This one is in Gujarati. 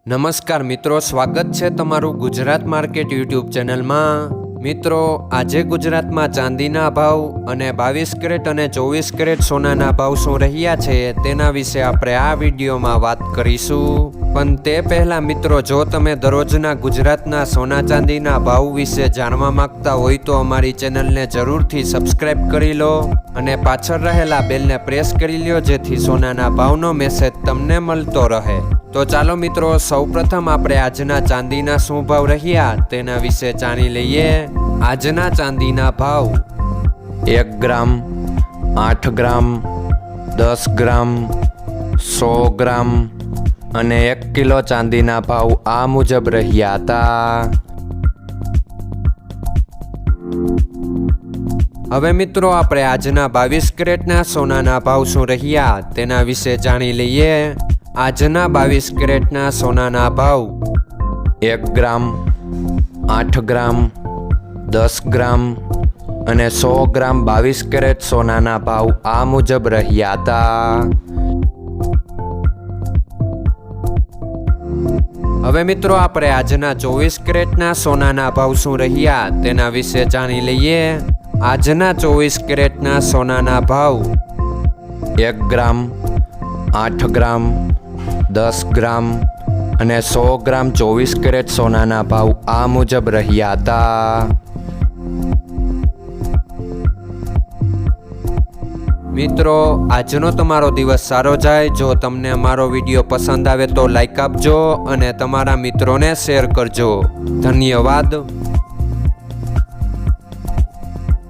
નમસ્કાર મિત્રો, સ્વાગત છે તમારું ગુજરાત માર્કેટ યુટ્યુબ ચેનલમાં। મિત્રો, આજે ગુજરાતમાં ચાંદીના ભાવ અને 22 કેરેટ અને 24 કેરેટ સોનાના ભાવ શું રહ્યા છે તેના વિશે આપણે આ વિડીયોમાં વાત કરીશું। પણ તે પહેલાં મિત્રો, જો તમે દરરોજના ગુજરાતના સોના ચાંદીના ભાવ વિશે જાણવા માંગતા હોય તો અમારી ચેનલને જરૂરથી સબસ્ક્રાઈબ કરી લો અને પાછળ રહેલા બેલને પ્રેસ કરી લો, જેથી સોનાના ભાવનો મેસેજ તમને મળતો રહે। તો ચાલો મિત્રો, સૌપ્રથમ આપણે આજના ચાંદીના શું ભાવ રહ્યા તેના વિશે જાણી લઈએ। આજના ચાંદીના ભાવ 1 ગ્રામ, 8 ગ્રામ, 10 ગ્રામ, 100 ગ્રામ અને 1 કિલો ચાંદીના ભાવ આ મુજબ રહ્યા હતા। હવે મિત્રો, આપણે આજના 22 કેરેટના સોનાના ભાવ શું રહ્યા તેના વિશે જાણી લઈએ। આજના 22 કેરેટના સોનાના ભાવ 1 ગ્રામ, 8 ગ્રામ, 10 ગ્રામ અને 100 ગ્રામ 22 કેરેટ સોનાના ભાવ આ મુજબ રહ્યા હતા। હવે મિત્રો, આપણે આજના 24 કેરેટના સોનાના ભાવ શું રહ્યા તેના વિશે જાણી લઈએ। આજના 24 કેરેટના સોનાના ભાવ 1 ગ્રામ, 8 ગ્રામ, 10 ગ્રામ અને 100 ગ્રામ 24 કેરેટ સોનાના ભાવ આ મુજબ રહ્યા હતા। મિત્રો, આજનો તમારો દિવસ સારો જાય। જો તમને અમારો વિડીયો પસંદ આવે તો લાઈક આપજો અને તમારા મિત્રોને શેર કરજો। ધન્યવાદ।